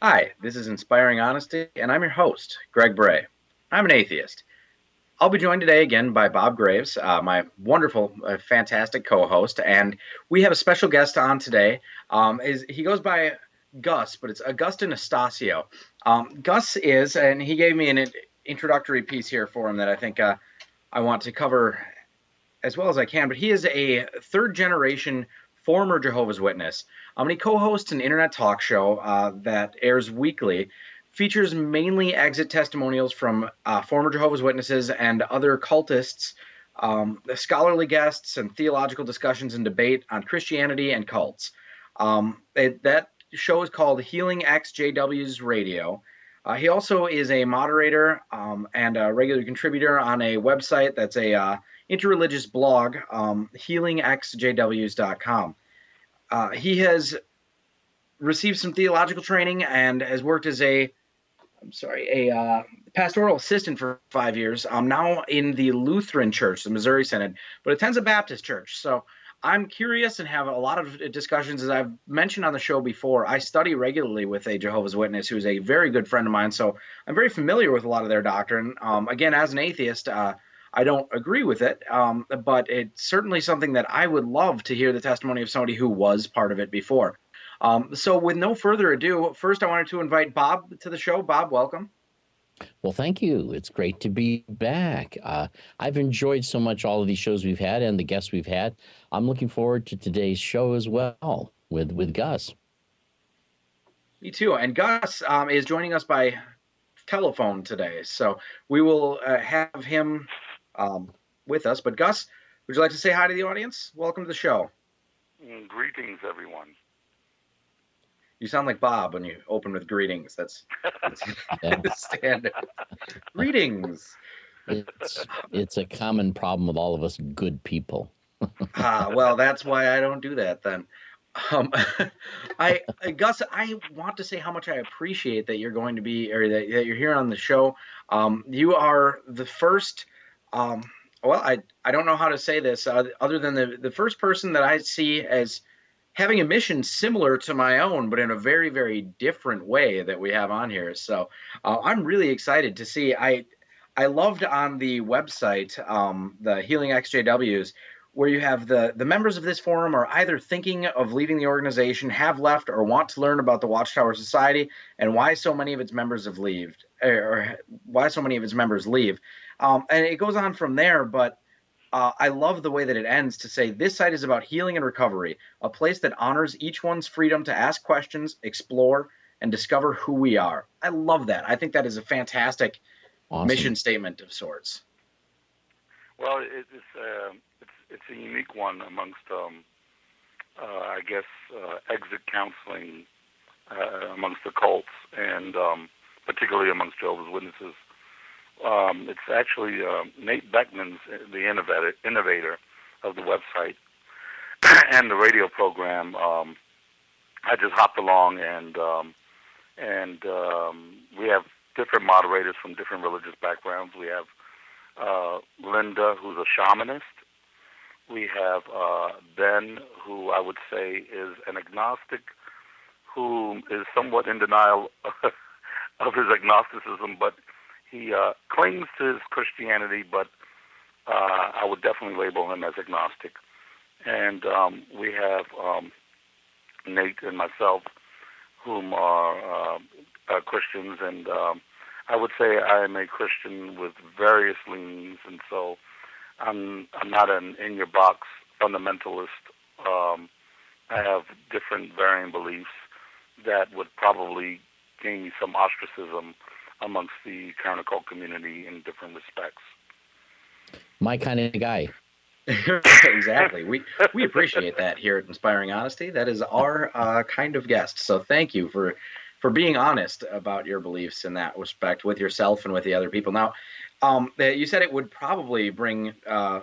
Hi, this is Inspiring Honesty, and I'm your host, Greg Brahe. I'm an atheist. I'll be joined today again by Bob Greaves, my wonderful, fantastic co-host, and we have a special guest on today. He goes by Gus, but it's Agustin Astacio. Gus is, and he gave me an introductory piece here for him that I think I want to cover as well as I can, but he is a third generation former Jehovah's Witness. And he co-hosts an internet talk show that airs weekly, features mainly exit testimonials from former Jehovah's Witnesses and other cultists, scholarly guests, and theological discussions and debate on Christianity and cults. That show is called Healing XJW's Radio. He also is a moderator and a regular contributor on a website that's a interreligious blog, healingxjws.com. He has received some theological training and has worked as a pastoral assistant for 5 years. I'm now in the Lutheran Church, the Missouri Synod, but attends a Baptist church. So I'm curious and have a lot of discussions. As I've mentioned on the show before, I study regularly with a Jehovah's Witness who's a very good friend of mine, so I'm very familiar with a lot of their doctrine. Again, as an atheist, I don't agree with it, but it's certainly something that I would love to hear the testimony of somebody who was part of it before. So with no further ado, first I wanted to invite Bob to the show. Bob, welcome. Well, thank you. It's great to be back. I've enjoyed so much all of these shows we've had and the guests we've had. I'm looking forward to today's show as well with Gus. Me too. And Gus is joining us by telephone today, so we will have him with us. But Gus, would you like to say hi to the audience? Welcome to the show. Greetings, everyone. You sound like Bob when you open with greetings. That's standard. Greetings. It's a common problem with all of us good people. Well, that's why I don't do that then. Gus, I want to say how much I appreciate that you're going to be, or that you're here on the show. You are the first. Well, I don't know how to say this other than the first person that I see as having a mission similar to my own, but in a very, very different way that we have on here. So I'm really excited to see. I loved on the website, the Healing XJWs, where you have the members of this forum are either thinking of leaving the organization, have left, or want to learn about the Watchtower Society and why so many of its members have left, or why so many of its members leave. And it goes on from there, but I love the way that it ends to say, this site is about healing and recovery, a place that honors each one's freedom to ask questions, explore, and discover who we are. I love that. I think that is a fantastic mission statement of sorts. Well, it's a unique one amongst, I guess, exit counseling amongst the cults, and particularly amongst Jehovah's Witnesses. It's actually Nate Beckman's the innovator of the website and the radio program. I just hopped along, and we have different moderators from different religious backgrounds. We have Linda, who's a shamanist. We have Ben, who I would say is an agnostic, who is somewhat in denial of his agnosticism, but he clings to his Christianity, but I would definitely label him as agnostic. And we have Nate and myself, whom are Christians, and I would say I am a Christian with various leanings, and so I'm not an in-your-box fundamentalist. I have different varying beliefs that would probably gain me some ostracism amongst the counter-cult community in different respects. My kind of guy. Exactly. We appreciate that here at Inspiring Honesty. That is our kind of guest. So thank you for being honest about your beliefs in that respect with yourself and with the other people. Now, you said it would probably bring, I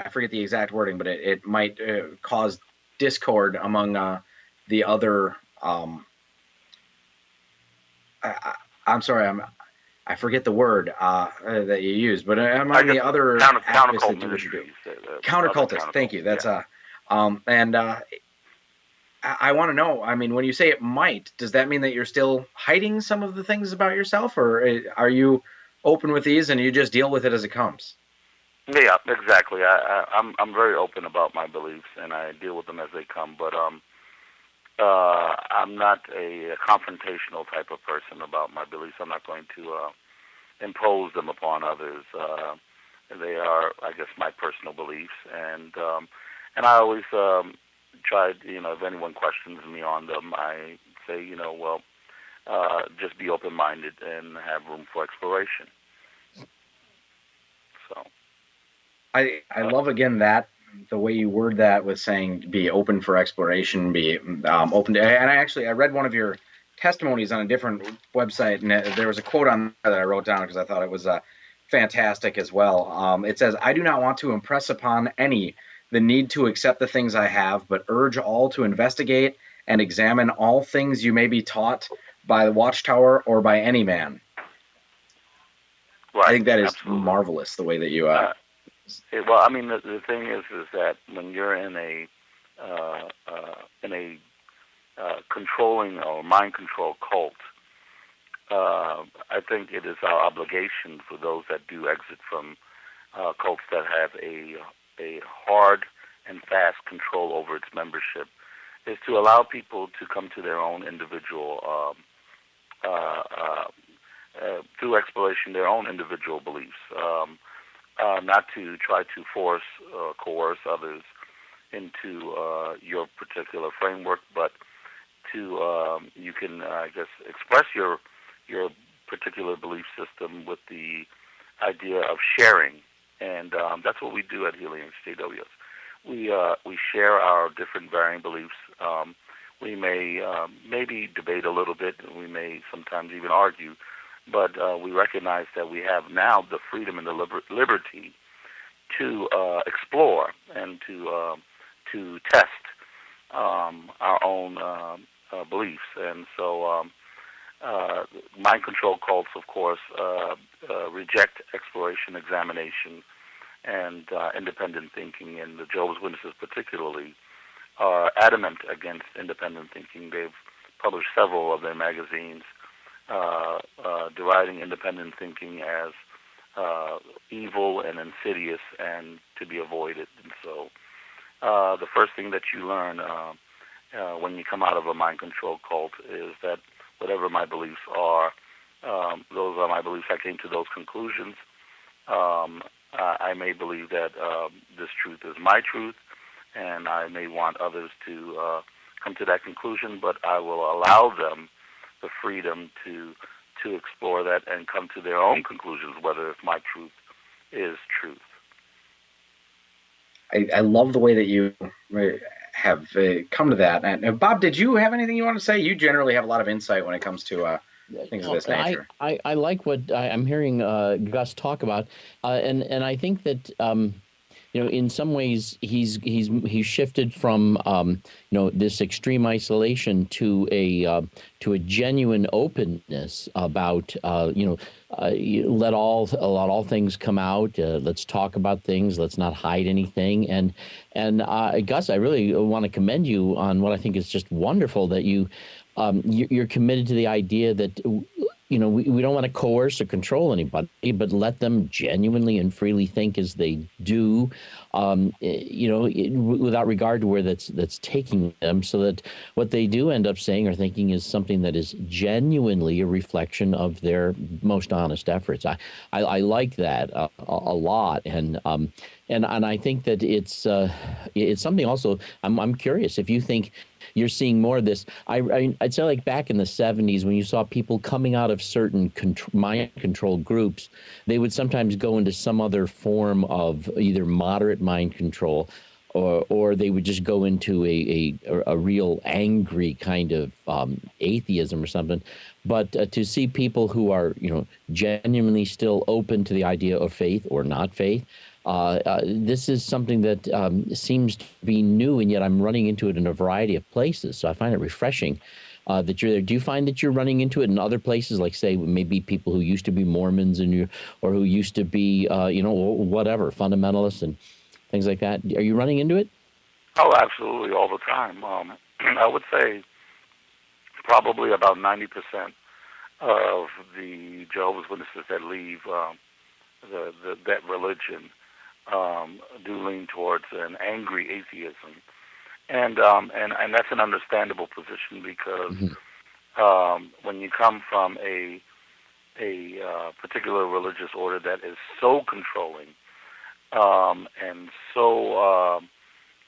forget the exact wording, but it might cause discord among the other. I'm sorry, I forget the word that you used, but among the other counter-cultists. Counter-cultists, thank you. That's I want to know. I mean, when you say it might, does that mean that you're still hiding some of the things about yourself, or are you open with these and you just deal with it as it comes? Yeah, exactly. I'm very open about my beliefs, and I deal with them as they come. But I'm not a confrontational type of person about my beliefs. I'm not going to impose them upon others. They are, I guess, my personal beliefs, and I always try. If anyone questions me on them, I say, well, just be open-minded and have room for exploration. So. I love again that the way you word that with saying be open for exploration, be open to. And I read one of your testimonies on a different website, and there was a quote on there that I wrote down because I thought it was fantastic as well. It says, "I do not want to impress upon any the need to accept the things I have, but urge all to investigate and examine all things you may be taught by the Watchtower or by any man." Right. I think that is Absolutely. marvelous the way that you. Well, I mean, the thing is that when you're in a uh, uh, in a controlling or mind control cult, I think it is our obligation for those that do exit from cults that have a hard and fast control over its membership, is to allow people to come to their own individual uh, uh, through exploration, their own individual beliefs. Not to try to force coerce others into your particular framework, but to you can, I guess, express your particular belief system with the idea of sharing, and that's what we do at Healing HJWs. We share our different varying beliefs. We may maybe debate a little bit, and we may sometimes even argue, but we recognize that we have now the freedom and the liberty to explore and to test our own beliefs. And so mind control cults, of course, reject exploration, examination, and independent thinking, and the Jehovah's Witnesses particularly are adamant against independent thinking. They've published several of their magazines deriding independent thinking as evil and insidious and to be avoided. And so the first thing that you learn when you come out of a mind control cult is that whatever my beliefs are, those are my beliefs. I came to those conclusions. I may believe that this truth is my truth, and I may want others to come to that conclusion, but I will allow them the freedom to explore that and come to their own conclusions, whether if my truth is truth. I love the way that you have come to that. And Bob, did you have anything you want to say? You generally have a lot of insight when it comes to things of this nature. I like what I'm hearing Gus talk about, and I think that in some ways he's shifted from this extreme isolation to a genuine openness about let all things come out. Let's talk about things. Let's not hide anything. And Gus, I really want to commend you on what I think is just wonderful that you're committed to the idea that we don't want to coerce or control anybody, but let them genuinely and freely think as they do, without regard to where that's taking them, so that what they do end up saying or thinking is something that is genuinely a reflection of their most honest efforts. I like that a lot, and I think that it's something also. I'm curious if you think you're seeing more of this. I'd say like back in the 70s when you saw people coming out of certain mind control groups, they would sometimes go into some other form of either moderate mind control, or they would just go into a real angry kind of atheism or something. But to see people who are genuinely still open to the idea of faith or not faith, this is something that seems to be new, and yet I'm running into it in a variety of places. So I find it refreshing that you're there. Do you find that you're running into it in other places, like say maybe people who used to be Mormons or who used to be whatever fundamentalists and things like that? Are you running into it? Oh, absolutely, all the time. I would say probably about 90% of the Jehovah's Witnesses that leave that religion do lean towards an angry atheism, and that's an understandable position because Mhm. when you come from a particular religious order that is so controlling and so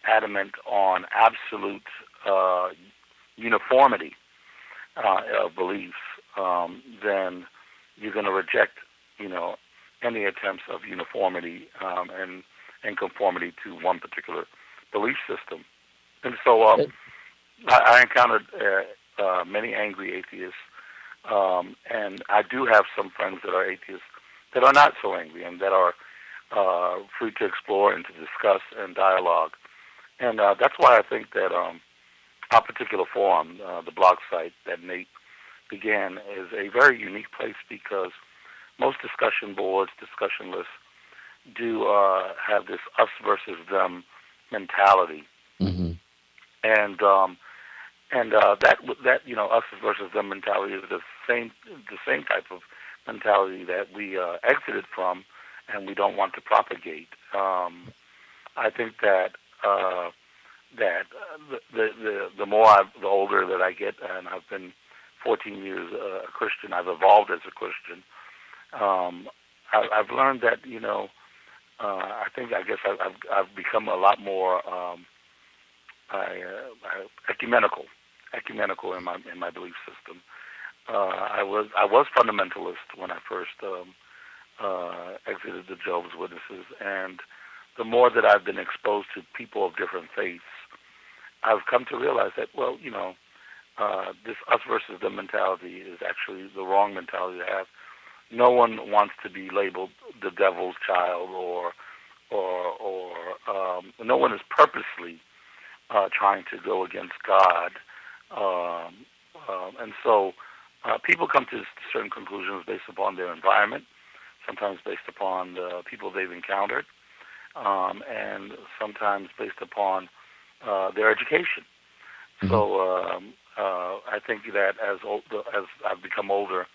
adamant on absolute uniformity of beliefs, then you're going to reject, any attempts of uniformity and conformity to one particular belief system. And so I encountered many angry atheists, and I do have some friends that are atheists that are not so angry and that are free to explore and to discuss and dialogue. And that's why I think that our particular forum, the blog site that Nate began, is a very unique place because most discussion boards, discussion lists do have this us versus them mentality, Mm-hmm. and that us versus them mentality is the same type of mentality that we exited from, and we don't want to propagate. I think that the more the older that I get, and I've been 14 years a Christian, I've evolved as a Christian. I've learned that I guess I've become a lot more ecumenical in my belief system. I was fundamentalist when I first exited the Jehovah's Witnesses, and the more that I've been exposed to people of different faiths, I've come to realize that this us versus them mentality is actually the wrong mentality to have. No one wants to be labeled the devil's child, or no one is purposely trying to go against God, and so people come to certain conclusions based upon their environment, sometimes based upon the people they've encountered, and sometimes based upon their education. Mm-hmm. So I think that as I've become older,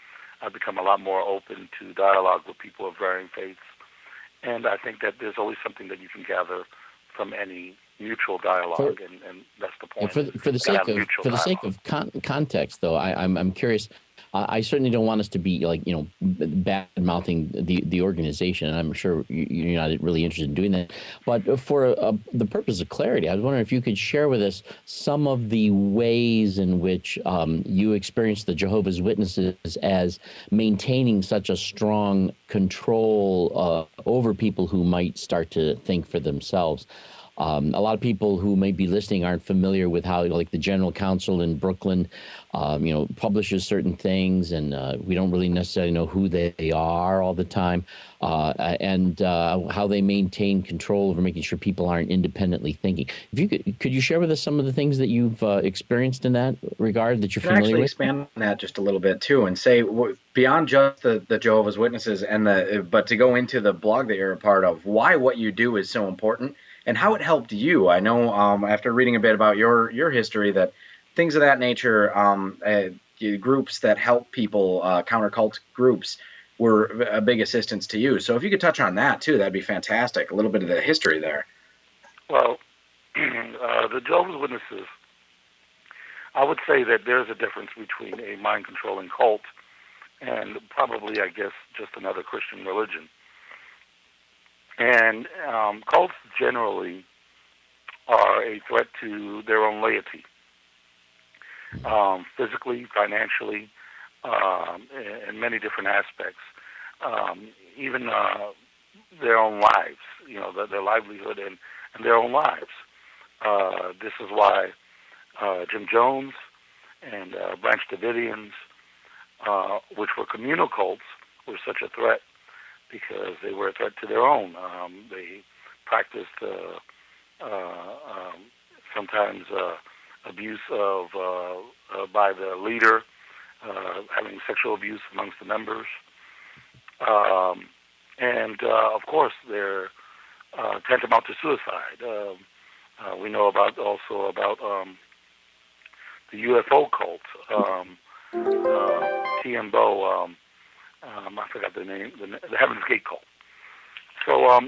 I've become a lot more open to dialogue with people of varying faiths, and I think that there's always something that you can gather from any mutual dialogue, and that's the point. For the sake of context, though, I'm curious. I certainly don't want us to be bad mouthing the organization, and I'm sure you're not really interested in doing that. But for the purpose of clarity, I was wondering if you could share with us some of the ways in which you experience the Jehovah's Witnesses as maintaining such a strong control over people who might start to think for themselves. A lot of people who may be listening aren't familiar with how, the General Counsel in Brooklyn, publishes certain things, and we don't really necessarily know who they are all the time, and how they maintain control over making sure people aren't independently thinking. If you could you share with us some of the things that you've experienced in that regard that you're familiar actually with? Expand on that just a little bit too, and say beyond just the Jehovah's Witnesses but to go into the blog that you're a part of, why what you do is so important and how it helped you. I know after reading a bit about your history that things of that nature, groups that help people, counter cult groups, were a big assistance to you. So if you could touch on that too, that'd be fantastic. A little bit of the history there. Well, the Jehovah's Witnesses, I would say that there's a difference between a mind-controlling cult and probably, I guess, just another Christian religion. And cults generally are a threat to their own laity, physically, financially, in many different aspects, even their own lives, their livelihood and their own lives. This is why Jim Jones and Branch Davidians, which were communal cults, were such a threat, because they were a threat to their own. They practiced sometimes abuse by the leader, having sexual abuse amongst the members, and of course they're tantamount to suicide. We know about the UFO cult, TMBO, I forgot the name, the Heaven's Gate cult. So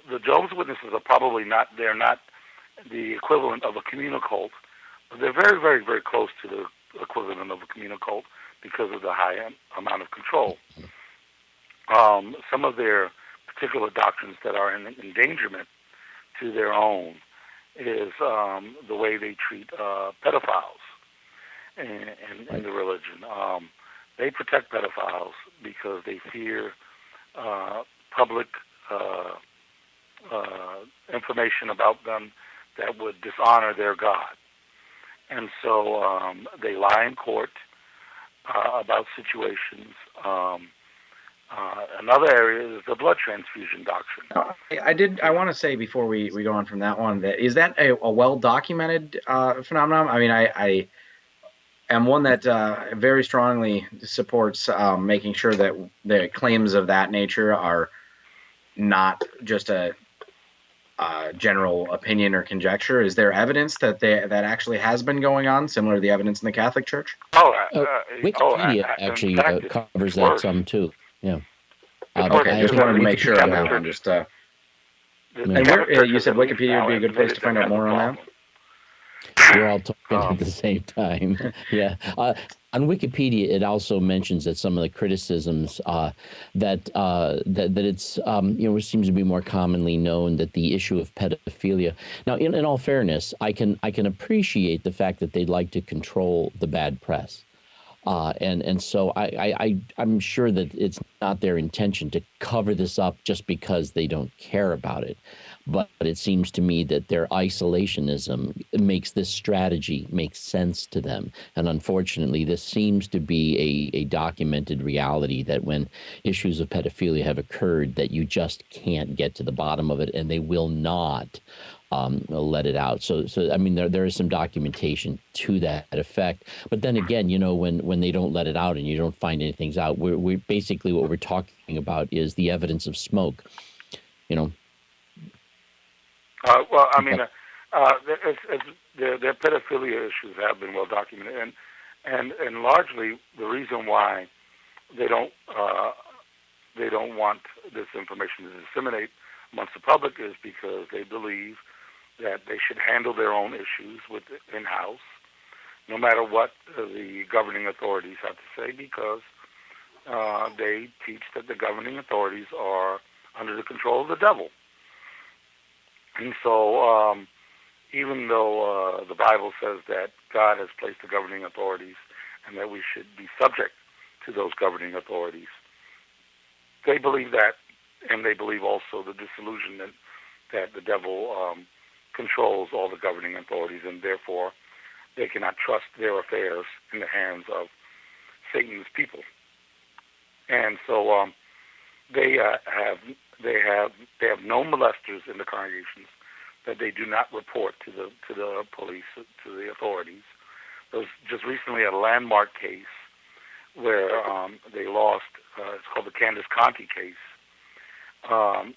the Jehovah's Witnesses are probably not, they're not the equivalent of a communal cult, but they're very, very, very close to the equivalent of a communal cult because of the high amount of control. Some of their particular doctrines that are in endangerment to their own is the way they treat pedophiles in the religion. They protect pedophiles because they fear public information about them that would dishonor their God. And so they lie in court about situations. Another area is the blood transfusion doctrine. I want to say before we go on from that one, that is that a well-documented phenomenon? I mean, I am one that very strongly supports making sure that the claims of that nature are not just a general opinion or conjecture. Is there evidence that that actually has been going on, similar to the evidence in the Catholic Church? Wikipedia actually covers that some too. Yeah. Okay, I just wanted to make sure on that one. Just and you said Wikipedia would be a good place to find out more on that. We're all talking at the same time. Yeah. On Wikipedia, it also mentions that some of the criticisms that it's it seems to be more commonly known that the issue of pedophilia. Now, in all fairness, I can appreciate the fact that they'd like to control the bad press. And so I'm sure that it's not their intention to cover this up just because they don't care about it. But it seems to me that their isolationism makes this strategy make sense to them. And unfortunately, this seems to be a documented reality that when issues of pedophilia have occurred, that you just can't get to the bottom of it, and they will not let it out. So I mean, there is some documentation to that effect. But then again, when they don't let it out and you don't find anything out, we're basically what we're talking about is the evidence of smoke. Well, I mean, their pedophilia issues have been well documented, and largely the reason why they don't want this information to disseminate amongst the public is because they believe that they should handle their own issues in-house, no matter what the governing authorities have to say, because they teach that the governing authorities are under the control of the devil. And so even though the Bible says that God has placed the governing authorities and that we should be subject to those governing authorities, they believe that, and they believe also the disillusionment that the devil controls all the governing authorities, and therefore they cannot trust their affairs in the hands of Satan's people. And so they have no molesters in the congregations that they do not report to the police, to the authorities. There was just recently a landmark case where they lost. It's called the Candace Conti case.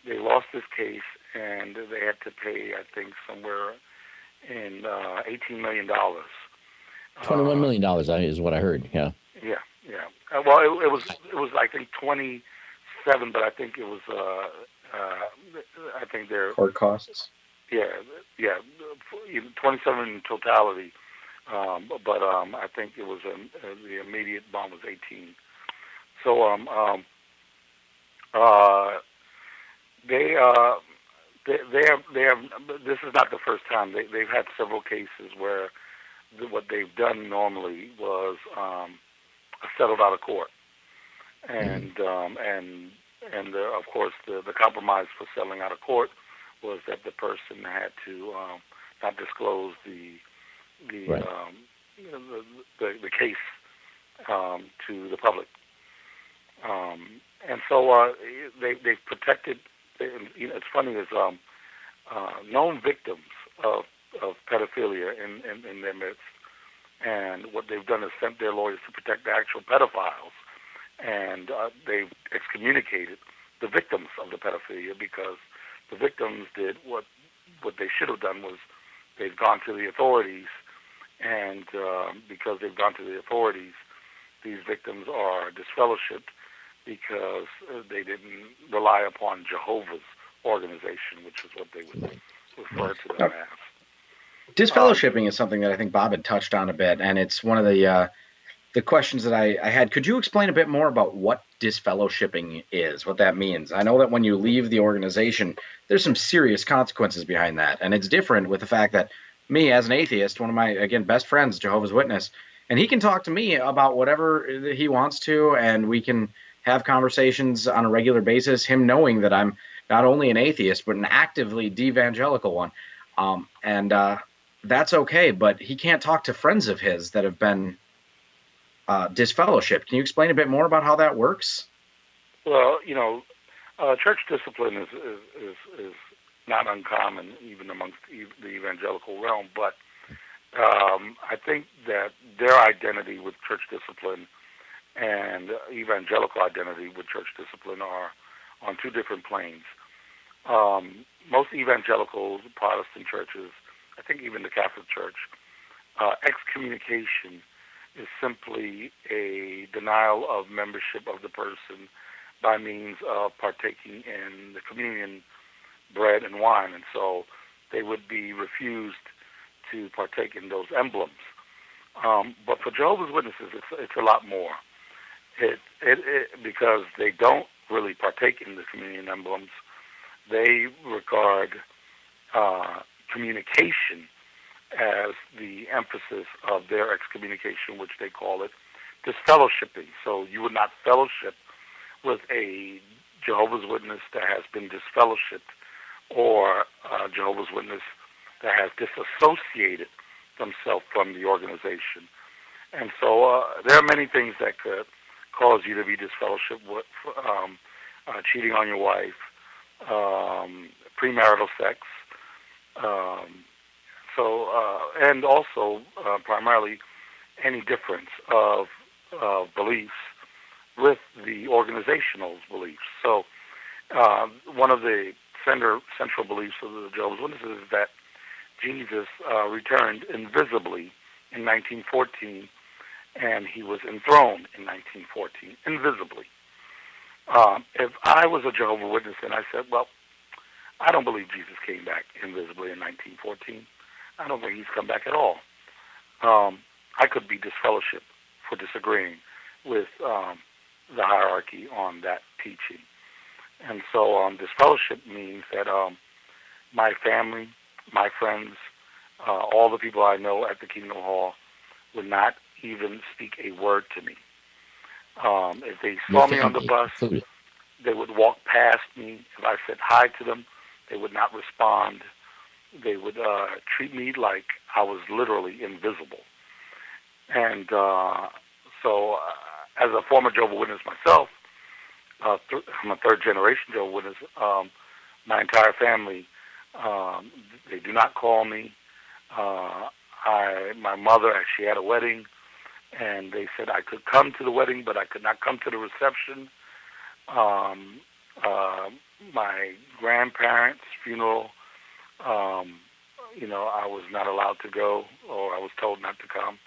They lost this case, and they had to pay, I think, somewhere in $18 million. $21 million is what I heard. Yeah. Yeah. Well, it was I think 27, but I think it was I think their court costs. Yeah, 27 in totality, but I think it was the immediate bond was 18. So they have. This is not the first time. They've had several cases where what they've done normally was settled out of court, and of course the compromise for settling out of court was that the person had to not disclose the case to the public, and so they've protected. It's funny is known victims of pedophilia in their midst, and what they've done is sent their lawyers to protect the actual pedophiles, and they've excommunicated the victims of the pedophilia because the victims did what they should have done was they've gone to the authorities and because they've gone to the authorities, these victims are disfellowshipped because they didn't rely upon Jehovah's organization, which is what they would refer to them as. Disfellowshipping is something that I think Bob had touched on a bit, and it's one of the questions that I had. Could you explain a bit more about what disfellowshipping is, what that means? I know that when you leave the organization, there's some serious consequences behind that, and it's different with the fact that me, as an atheist, one of my, again, best friends, Jehovah's Witness, and he can talk to me about whatever he wants to, and we can have conversations on a regular basis, him knowing that I'm not only an atheist, but an actively evangelical one. And that's okay, but he can't talk to friends of his that have been disfellowship. Can you explain a bit more about how that works? Well, church discipline is not uncommon even amongst the evangelical realm, but I think that their identity with church discipline and evangelical identity with church discipline are on two different planes. Most evangelicals, Protestant churches, I think even the Catholic Church, excommunication is simply a denial of membership of the person by means of partaking in the communion bread and wine, and so they would be refused to partake in those emblems. But for Jehovah's Witnesses, it's a lot more. Because they don't really partake in the communion emblems, they regard communication as the emphasis of their excommunication, which they call it disfellowshipping. So you would not fellowship with a Jehovah's Witness that has been disfellowshipped, or a Jehovah's Witness that has disassociated themselves from the organization. And so there are many things that could cause you to be disfellowshipped with, cheating on your wife, premarital sex, and also primarily any difference of beliefs with the organizational beliefs. So one of the central beliefs of the Jehovah's Witnesses is that Jesus returned invisibly in 1914, and he was enthroned in 1914, invisibly. If I was a Jehovah's Witness and I said, well, I don't believe Jesus came back invisibly in 1914, I don't think he's come back at all, I could be disfellowshipped for disagreeing with the hierarchy on that teaching. And so disfellowship means that my family, my friends, all the people I know at the Kingdom Hall would not even speak a word to me. If they saw me on the bus, they would walk past me. If I said hi to them, they would not respond. They would treat me like I was literally invisible. And so as a former Jehovah's Witness myself, I'm a third-generation Jehovah's Witness, my entire family, they do not call me. My mother, she had a wedding, and they said I could come to the wedding, but I could not come to the reception. My grandparents' funeral, I was not allowed to go, or I was told not to come.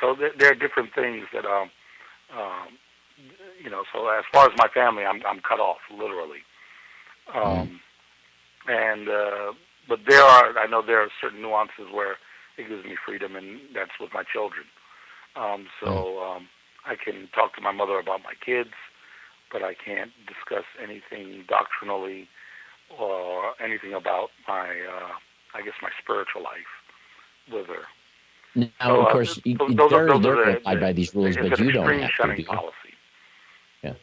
So there are different things that, so as far as my family, I'm cut off, literally. But I know there are certain nuances where it gives me freedom, and that's with my children. I can talk to my mother about my kids, but I can't discuss anything doctrinally or anything about my spiritual life with her. Now, of course, they're going to abide by these rules, but you don't have to, do you? Policy. Yeah.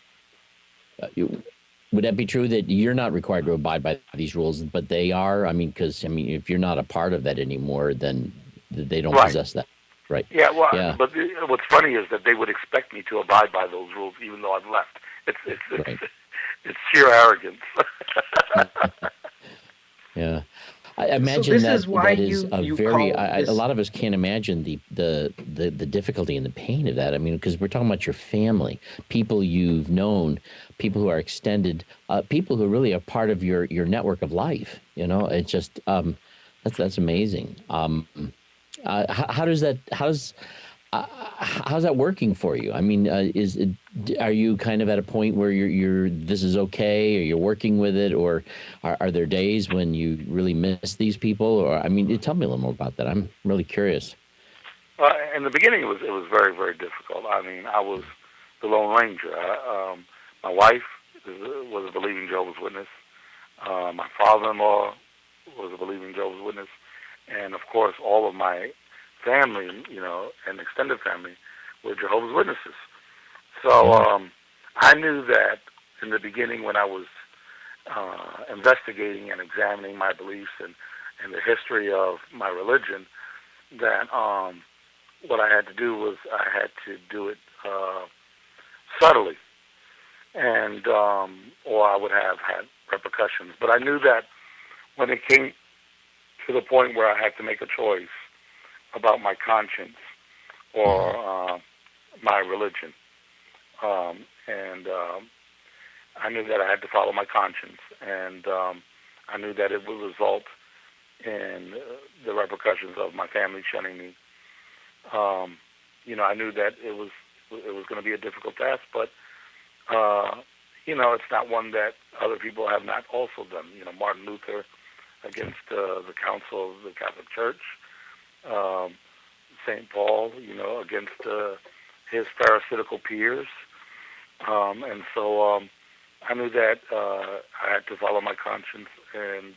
Would that be true that you're not required to abide by these rules, but they are? Because if you're not a part of that anymore, then they don't possess that. Right. Yeah, but what's funny is that they would expect me to abide by those rules even though I've left. It's sheer arrogance. Yeah. I imagine that is a lot of us can't imagine the difficulty and the pain of that. Because we're talking about your family, people you've known, people who are extended, people who really are part of your network of life. It's just that's amazing. How's that working for you? I mean, are you kind of at a point where you're this is okay, or you're working with it, or are there days when you really miss these people? Or I mean, tell me a little more about that. I'm really curious. In the beginning, it was very, very difficult. I mean, I was the Lone Ranger. My wife was a believing Jehovah's Witness. My father-in-law was a believing Jehovah's Witness, and of course, all of my family, and extended family, were Jehovah's Witnesses. So I knew that in the beginning, when I was investigating and examining my beliefs and the history of my religion, that what I had to do was I had to do it subtly, and or I would have had repercussions. But I knew that when it came to the point where I had to make a choice about my conscience or my religion, and I knew that I had to follow my conscience, and I knew that it would result in the repercussions of my family shunning me. I knew that it was going to be a difficult task, but it's not one that other people have not also done. Martin Luther against the Council of the Catholic Church, St. Paul, against his pharisaical peers, and so I knew that I had to follow my conscience, and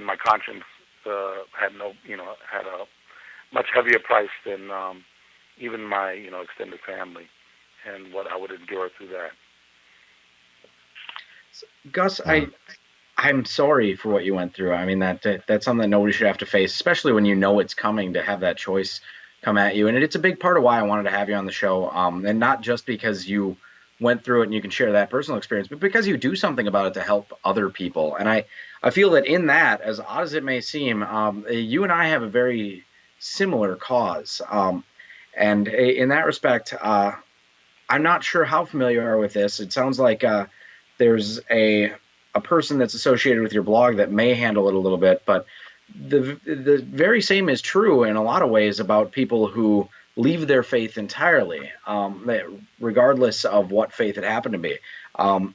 my conscience had a much heavier price than even my extended family and what I would endure through that. Gus, I'm sorry for what you went through. I mean, that's something that nobody should have to face, especially when you know it's coming, to have that choice come at you. And it's a big part of why I wanted to have you on the show, and not just because you went through it and you can share that personal experience, but because you do something about it to help other people. And I feel that in that, as odd as it may seem, you and I have a very similar cause. And in that respect, I'm not sure how familiar you are with this. It sounds like there's a person that's associated with your blog that may handle it a little bit, but the very same is true in a lot of ways about people who leave their faith entirely, regardless of what faith it happened to be.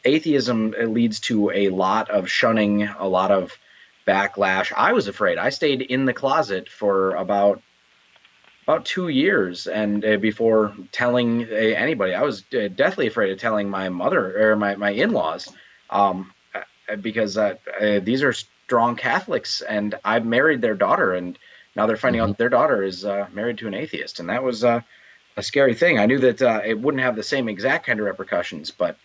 Atheism leads to a lot of shunning, a lot of backlash. I was afraid. I stayed in the closet for about 2 years, and before telling anybody. I was deathly afraid of telling my mother or my in-laws, because these are strong Catholics, and I married their daughter, and now they're finding out their daughter is married to an atheist, and that was a scary thing. I knew that it wouldn't have the same exact kind of repercussions, but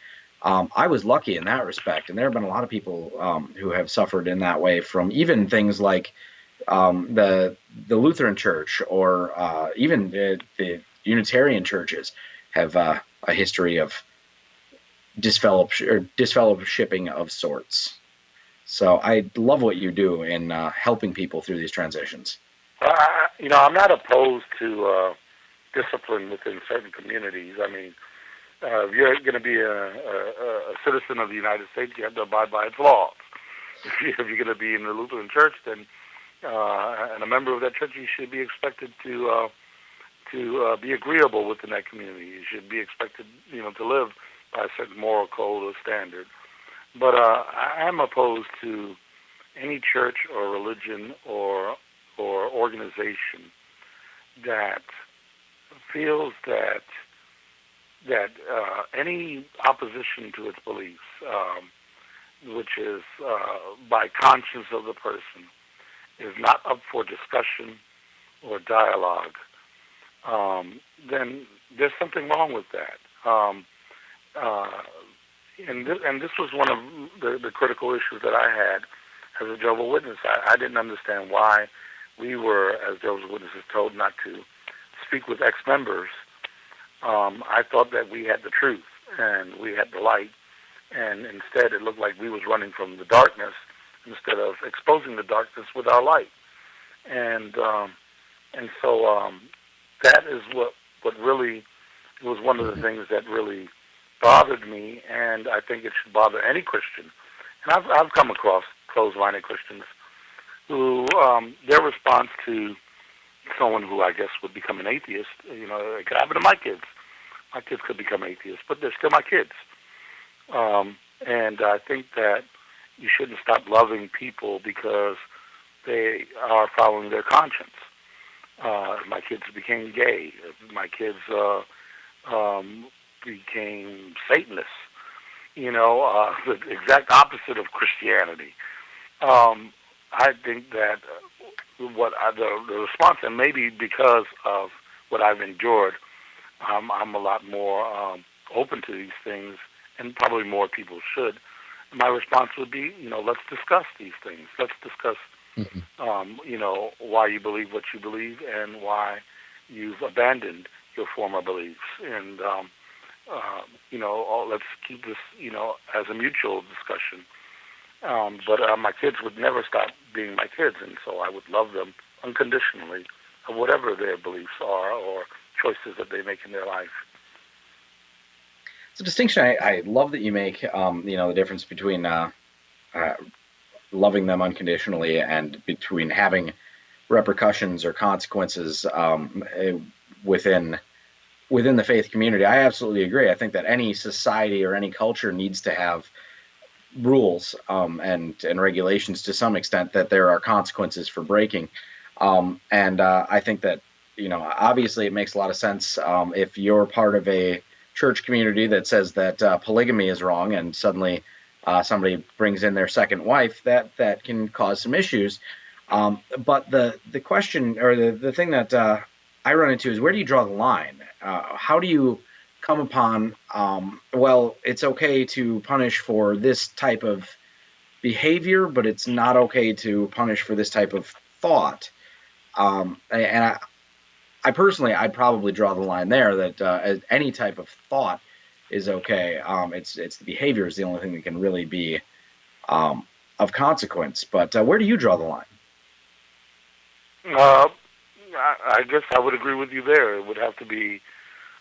I was lucky in that respect, and there have been a lot of people who have suffered in that way from even things like the Lutheran Church, or even the Unitarian churches have a history of disfellowshipping of sorts. So I love what you do in helping people through these transitions. I'm not opposed to discipline within certain communities. I mean, if you're going to be a citizen of the United States, you have to abide by its laws. If you're going to be in the Lutheran Church, then and a member of that church, you should be expected to be agreeable within that community. You should be expected, to live by a certain moral code or standard. But I am opposed to any church or religion or organization that feels that any opposition to its beliefs, which is by conscience of the person, is not up for discussion or dialogue, then there's something wrong with that. And this was one of the critical issues that I had as a Jehovah's Witness. I didn't understand why we were, as Jehovah's Witnesses, told not to speak with ex-members. I thought that we had the truth and we had the light, and instead it looked like we was running from the darkness instead of exposing the darkness with our light. And so that is what really was one of the things that really bothered me, and I think it should bother any Christian. And I've come across closed-minded Christians who their response to someone who I guess would become an atheist. It could happen to my kids. My kids could become atheists, but they're still my kids. And I think that you shouldn't stop loving people because they are following their conscience. If my kids became gay, if my kids became Satanists, the exact opposite of Christianity. I think that the response, and maybe because of what I've endured, I'm a lot more open to these things, and probably more people should. My response would be, let's discuss these things. Let's discuss, why you believe what you believe and why you've abandoned your former beliefs. And, let's keep this, as a mutual discussion. But my kids would never stop being my kids, and so I would love them unconditionally, of whatever their beliefs are or choices that they make in their life. It's a distinction I love that you make, the difference between loving them unconditionally and between having repercussions or consequences within the faith community. I absolutely agree. I think that any society or any culture needs to have rules and regulations to some extent, that there are consequences for breaking. And I think that, obviously it makes a lot of sense if you're part of a church community that says that polygamy is wrong, and suddenly somebody brings in their second wife, that can cause some issues. But the question, or the thing that I run into, is, where do you draw the line? How do you come upon, well, it's okay to punish for this type of behavior, but it's not okay to punish for this type of thought? And I personally, I'd probably draw the line there, that any type of thought is okay. It's the behavior is the only thing that can really be of consequence. But where do you draw the line? I guess I would agree with you there. It would have to be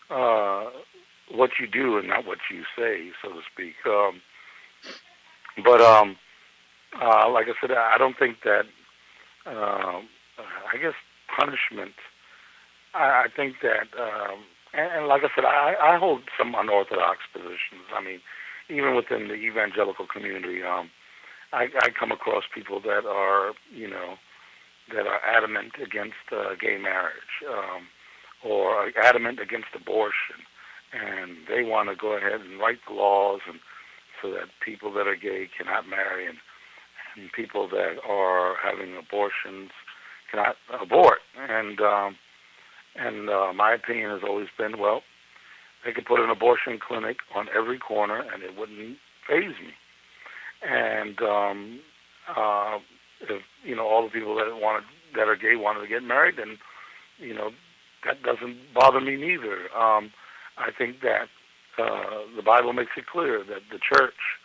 what you do and not what you say, so to speak. But like I said, I don't think that. I guess punishment. I think that, and like I said, I hold some unorthodox positions. I mean, even within the evangelical community, I come across people that are, that are adamant against gay marriage, or adamant against abortion, and they want to go ahead and write the laws, and so that people that are gay cannot marry, and people that are having abortions cannot abort. And my opinion has always been, well, they could put an abortion clinic on every corner and it wouldn't faze me. And if all the people that are gay wanted to get married, then that doesn't bother me neither. I think that the Bible makes it clear that the church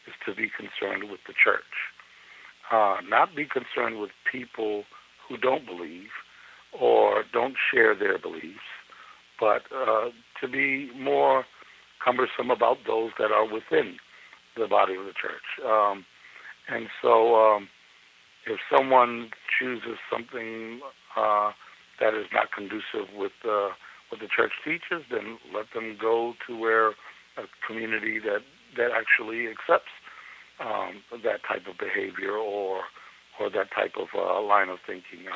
is to be concerned with the church, not be concerned with people who don't believe or don't share their beliefs, but to be more cumbersome about those that are within the body of the church. And so if someone chooses something that is not conducive with what the church teaches, then let them go to where a community that actually accepts that type of behavior or that type of line of thinking.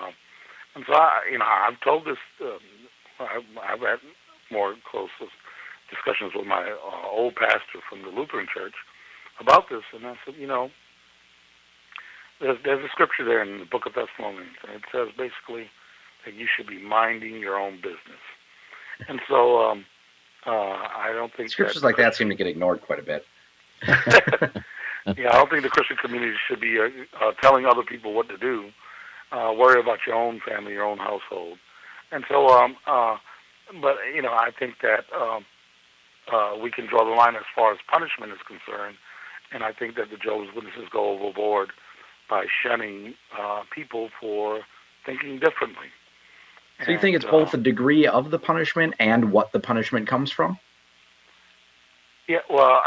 And so, I've told this, I've had more close discussions with my old pastor from the Lutheran Church about this, and I said, there's a scripture there in the book of Thessalonians, and it says basically that you should be minding your own business. And so I don't think scriptures like that seem to get ignored quite a bit. Yeah, I don't think the Christian community should be telling other people what to do. Worry about your own family, your own household. And so, but I think that we can draw the line as far as punishment is concerned, and I think that the Jehovah's Witnesses go overboard by shunning people for thinking differently. So you think it's both the degree of the punishment and what the punishment comes from? Yeah, well,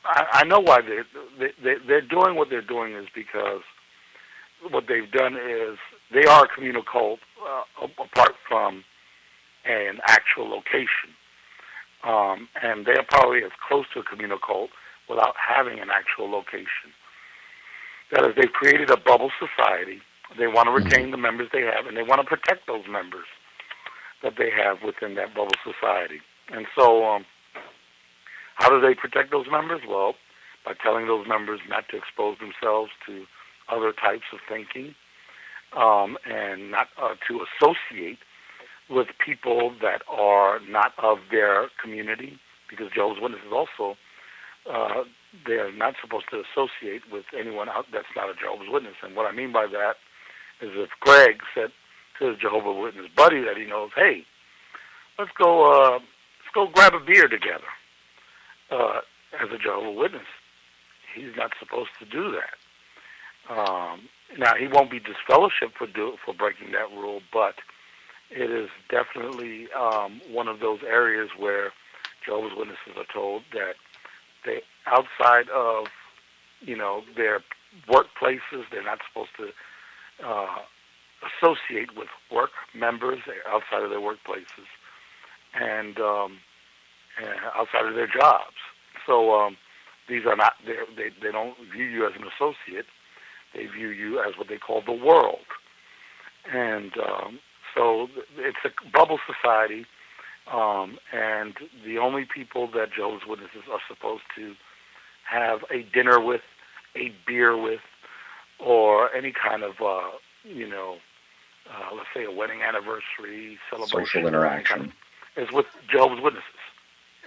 I know why they're doing what they're doing is because what they've done is they are a communal cult apart from an actual location. And they are probably as close to a communal cult without having an actual location. That is, they've created a bubble society. They want to retain the members they have, and they want to protect those members that they have within that bubble society. And so, how do they protect those members? Well, by telling those members not to expose themselves to other types of thinking, and not to associate with people that are not of their community, because Jehovah's Witnesses also, they are not supposed to associate with anyone out that's not a Jehovah's Witness. And what I mean by that is if Greg said to his Jehovah's Witness buddy that he knows, hey, let's go grab a beer together, as a Jehovah's Witness, he's not supposed to do that. Now, he won't be disfellowshipped for breaking that rule, but it is definitely one of those areas where Jehovah's Witnesses are told that they, outside of, their workplaces, they're not supposed to associate with work members outside of their workplaces and outside of their jobs. So these are not, they don't view you as an associate. They view you as what they call the world. And so it's a bubble society, and the only people that Jehovah's Witnesses are supposed to have a dinner with, a beer with, or any kind of, let's say a wedding anniversary celebration. Social interaction. Is with Jehovah's Witnesses.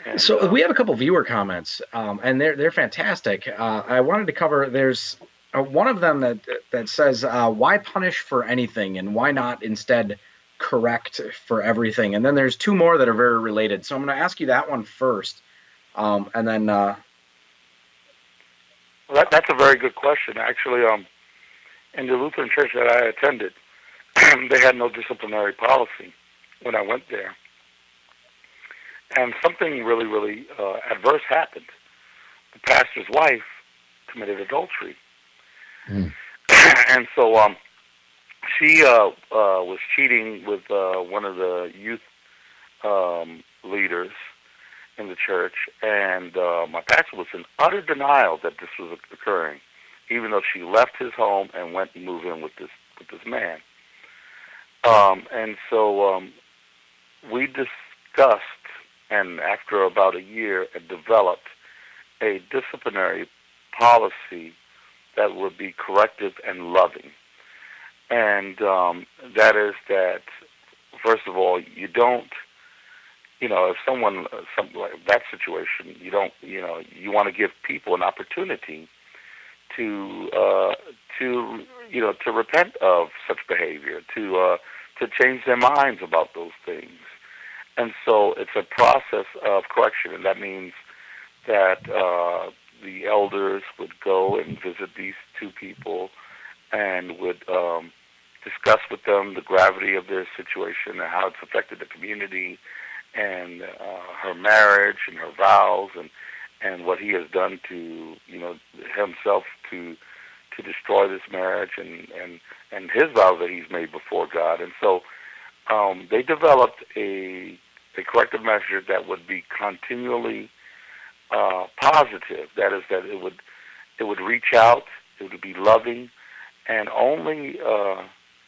And, so we have a couple viewer comments, and they're fantastic. I wanted to cover, there's one of them that says, why punish for anything and why not instead correct for everything? And then there's two more that are very related. So I'm going to ask you that one first, and then... Well, that's a very good question. Actually, in the Lutheran church that I attended, they had no disciplinary policy when I went there. And something really, really adverse happened. The pastor's wife committed adultery. And so she was cheating with one of the youth leaders in the church, and my pastor was in utter denial that this was occurring, even though she left his home and went and moved in with this man. And so we discussed, and after about a year, it developed a disciplinary policy that would be corrective and loving. And that is that, first of all, you don't, if something like that situation, you want to give people an opportunity to repent of such behavior, to change their minds about those things. And so it's a process of correction, and that means that the elders would go and visit these two people and would discuss with them the gravity of their situation and how it's affected the community and her marriage and her vows and what he has done to himself to destroy this marriage and his vows that he's made before God. And so they developed a corrective measure that would be continually positive. That is, that it would reach out, it would be loving, and only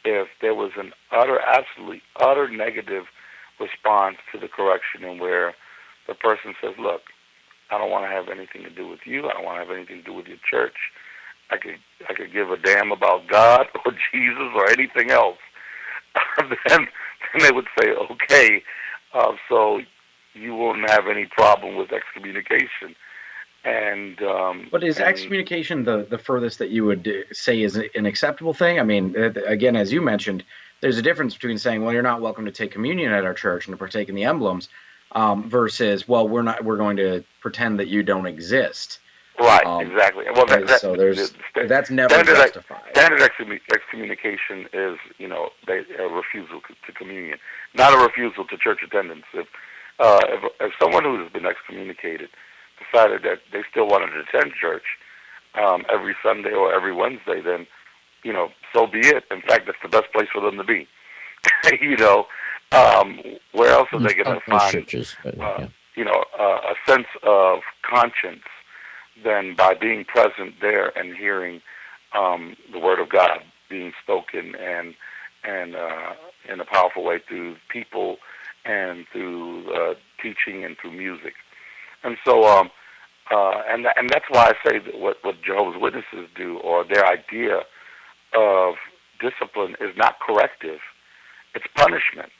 if there was an absolutely utter negative response to the correction, and where the person says, look, I don't want to have anything to do with you, I don't want to have anything to do with your church, I could give a damn about God or Jesus or anything else, then they would say, okay, so you won't have any problem with excommunication. And but is excommunication the furthest that you would say is an acceptable thing? I mean, again, as you mentioned, there's a difference between saying, well, you're not welcome to take communion at our church and to partake in the emblems, versus, well, we're going to pretend that you don't exist. Right, exactly. Well, that's never justified. Standard excommunication is, a refusal to communion, not a refusal to church attendance. If someone who has been excommunicated decided that they still wanted to attend church every Sunday or every Wednesday, then so be it. In fact, that's the best place for them to be. you know, where else are they going to Most find, churches, yeah. a sense of conscience than by being present there and hearing the Word of God being spoken and in a powerful way through people and through teaching and through music. And so, and that's why I say that what Jehovah's Witnesses do, or their idea of discipline, is not corrective. It's punishment.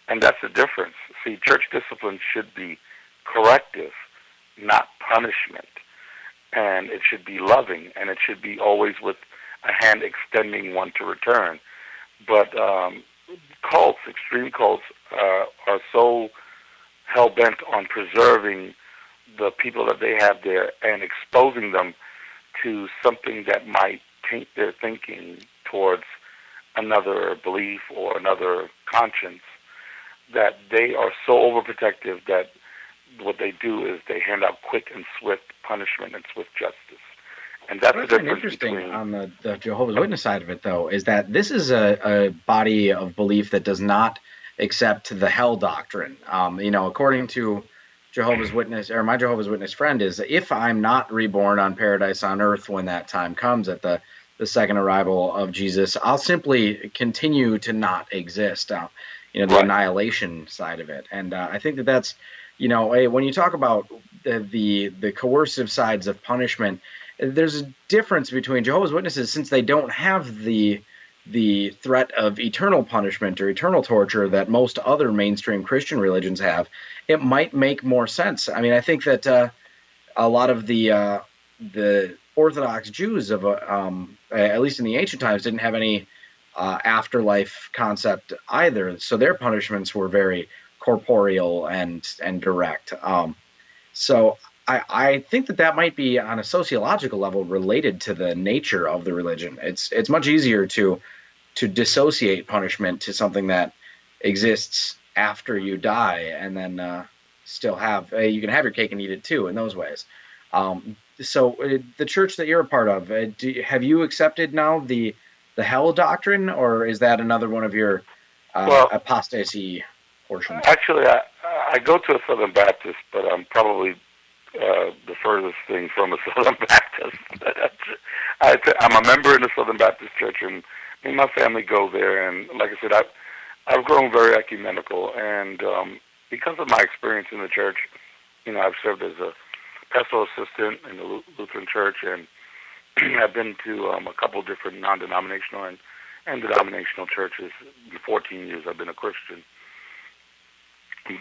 And that's the difference. See, church discipline should be corrective, not punishment. And it should be loving, and it should be always with a hand extending one to return. But cults, extreme cults, are so hell-bent on preserving the people that they have there and exposing them to something that might taint their thinking towards another belief or another conscience, that they are so overprotective that what they do is they hand out quick and swift punishment and swift justice. And that's the difference interesting between... on the Jehovah's Witness side of it, though, is that this is a body of belief that does not accept the hell doctrine. According to Jehovah's Witness, or my Jehovah's Witness friend, is if I'm not reborn on paradise on earth when that time comes at the second arrival of Jesus, I'll simply continue to not exist. The Right. annihilation side of it. And I think that's, when you talk about the coercive sides of punishment, there's a difference between Jehovah's Witnesses, since they don't have the threat of eternal punishment or eternal torture that most other mainstream Christian religions have. It might make more sense. I mean, I think that a lot of the Orthodox Jews of at least in the ancient times, didn't have any afterlife concept either. So their punishments were very corporeal and direct. So I think that might be on a sociological level related to the nature of the religion. It's much easier to dissociate punishment to something that exists after you die, and then still have you can have your cake and eat it too in those ways. So the church that you're a part of, have you accepted now the hell doctrine, or is that another one of your apostasy portions? Actually, I go to a Southern Baptist, but I'm probably the furthest thing from a Southern Baptist. I'm a member in the Southern Baptist Church, and me and my family go there. And like I said, I've grown very ecumenical, and because of my experience in the church, I've served as a pastoral assistant in the Lutheran Church, and I've been to a couple of different non-denominational and denominational churches. In 14 years I've been a Christian.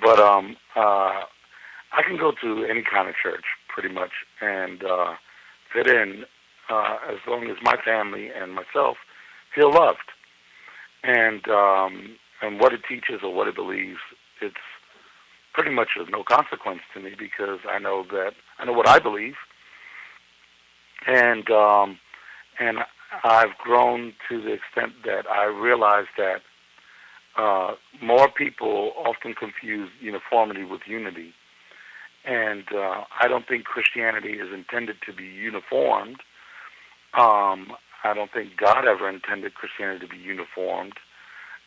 But I can go to any kind of church, pretty much, and fit in as long as my family and myself feel loved. And what it teaches or what it believes, it's pretty much of no consequence to me, because I know what I believe, and I've grown to the extent that I realize that more people often confuse uniformity with unity, and I don't think Christianity is intended to be uniformed. I don't think God ever intended Christianity to be uniformed,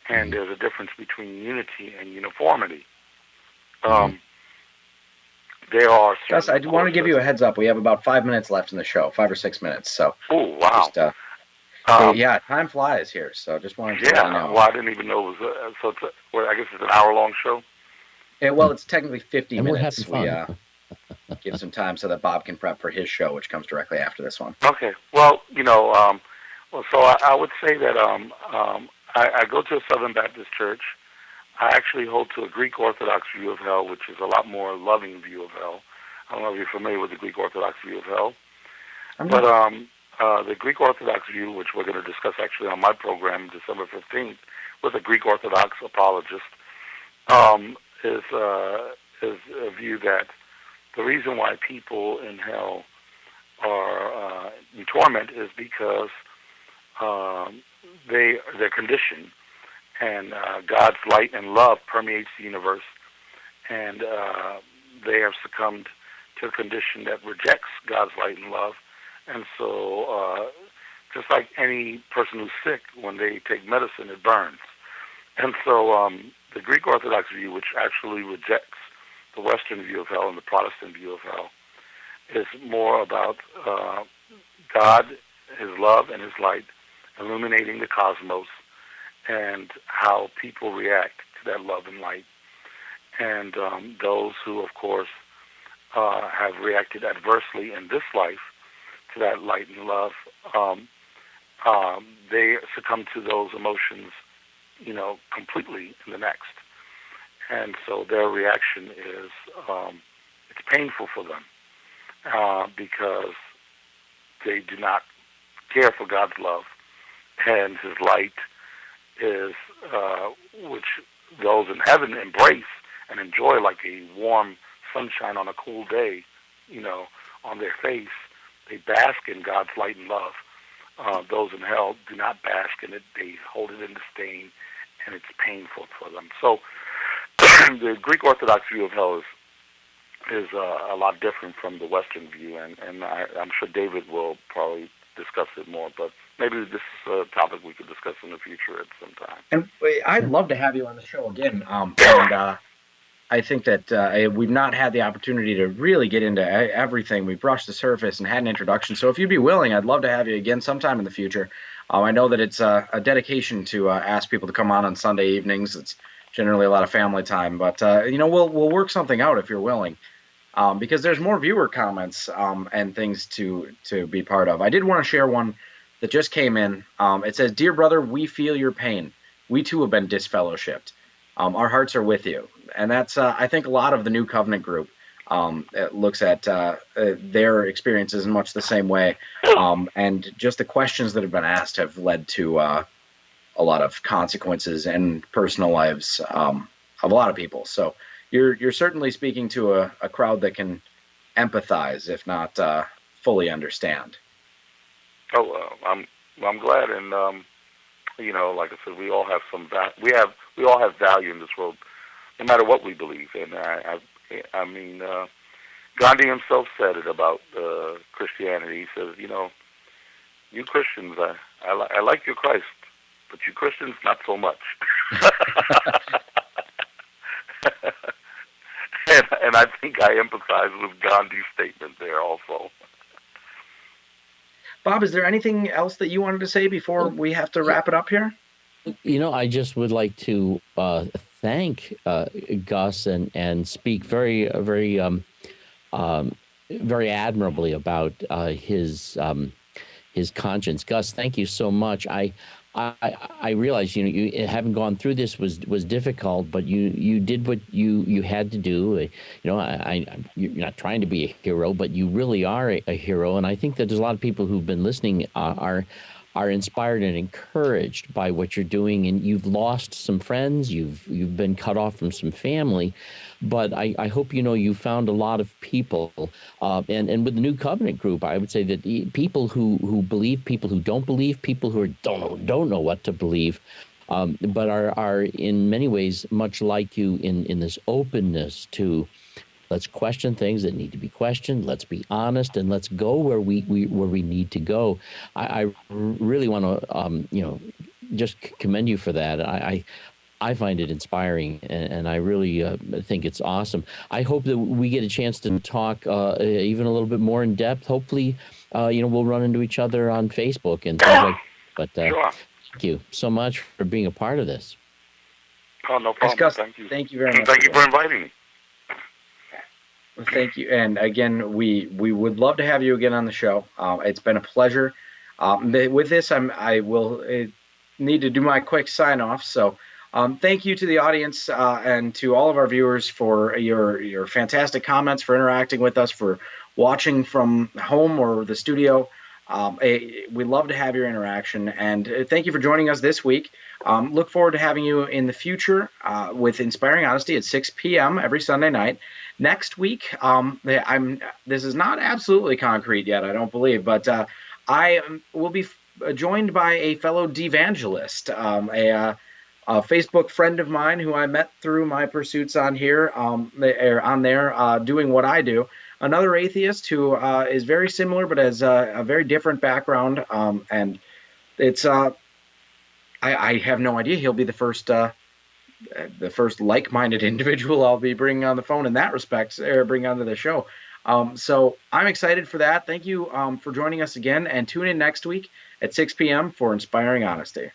and there's a difference between unity and uniformity. There are. Gus, I do want to give you a heads up. We have about 5 minutes left in the show, 5 or 6 minutes. So. Oh wow! Just, yeah, time flies here. So just wanted to let you know. Well, I didn't even know it was. So I guess it's an hour-long show. Well, it's technically 50 and minutes. We're having fun. We give some time so that Bob can prep for his show, which comes directly after this one. Okay. Well, so I would say that I go to a Southern Baptist church. I actually hold to a Greek Orthodox view of hell, which is a lot more loving view of hell. I don't know if you're familiar with the Greek Orthodox view of hell. But the Greek Orthodox view, which we're going to discuss actually on my program December 15th with a Greek Orthodox apologist, is a view that the reason why people in hell are in torment is because they're conditioned, and God's light and love permeates the universe, and they have succumbed to a condition that rejects God's light and love, and so just like any person who's sick, when they take medicine, it burns. And so the Greek Orthodox view, which actually rejects the Western view of hell and the Protestant view of hell, is more about God, His love, and His light illuminating the cosmos and how people react to that love and light. And those who, of course, have reacted adversely in this life to that light and love, they succumb to those emotions, completely in the next. And so their reaction is, it's painful for them because they do not care for God's love, and His light is, which those in heaven embrace and enjoy like a warm sunshine on a cool day, on their face. They bask in God's light and love. Those in hell do not bask in it. They hold it in disdain, and it's painful for them. So the Greek Orthodox view of hell is a lot different from the Western view, and I'm sure David will probably discuss it more, but maybe this is a topic we could discuss in the future at some time. And I'd love to have you on the show again. And I think that we've not had the opportunity to really get into everything. We brushed the surface and had an introduction. So if you'd be willing, I'd love to have you again sometime in the future. I know that it's a dedication to ask people to come on Sunday evenings. It's generally a lot of family time, but we'll work something out if you're willing. Because there's more viewer comments and things to be part of. I did want to share one that just came in. It says, "Dear brother, we feel your pain. We too have been disfellowshipped. Our hearts are with you." And that's, I think, a lot of the New Covenant group looks at their experiences in much the same way. And just the questions that have been asked have led to a lot of consequences and personal lives of a lot of people. So you're certainly speaking to a crowd that can empathize, if not fully understand. Oh, I'm glad, and like I said, we all have we all have value in this world, no matter what we believe. And I mean, Gandhi himself said it about Christianity. He says, you Christians, I like your Christ, but you Christians, not so much. And I think I empathize with Gandhi's statement there also. Bob, is there anything else that you wanted to say before we have to wrap it up here? I just would like to thank Gus and speak very, very, very admirably about his conscience. Gus, thank you so much. I realize you having gone through this was difficult, but you did what you had to do. You're not trying to be a hero, but you really are a hero. And I think that there's a lot of people who've been listening are inspired and encouraged by what you're doing. And you've lost some friends, you've been cut off from some family, but I hope you found a lot of people. And with the New Covenant group, I would say that people who believe, people who don't believe, people who don't know what to believe, but are in many ways much like you in this openness to, let's question things that need to be questioned. Let's be honest, and let's go where we need to go. I really want to just commend you for that. I find it inspiring, and I really think it's awesome. I hope that we get a chance to talk even a little bit more in depth. Hopefully, we'll run into each other on Facebook and things like. But sure. Thank you so much for being a part of this. Oh, no problem. Gus, thank you. Thank you very much. Thank you for inviting me. Thank you. And again, we would love to have you again on the show. It's been a pleasure. With this, I will need to do my quick sign off. So thank you to the audience and to all of our viewers for your fantastic comments, for interacting with us, for watching from home or the studio. We love to have your interaction, and thank you for joining us this week. Look forward to having you in the future with Inspiring Honesty at 6 p.m. every Sunday night. Next week, this is not absolutely concrete yet, I don't believe, but I will be joined by a fellow devangelist, a Facebook friend of mine who I met through my pursuits on here, on there, doing what I do. another atheist who is very similar but has a very different background. And it's I have no idea. He'll be the first like-minded individual I'll be bringing on the phone in that respect, or bring onto the show. So I'm excited for that. Thank you for joining us again, and tune in next week at 6 p.m. for Inspiring Honesty.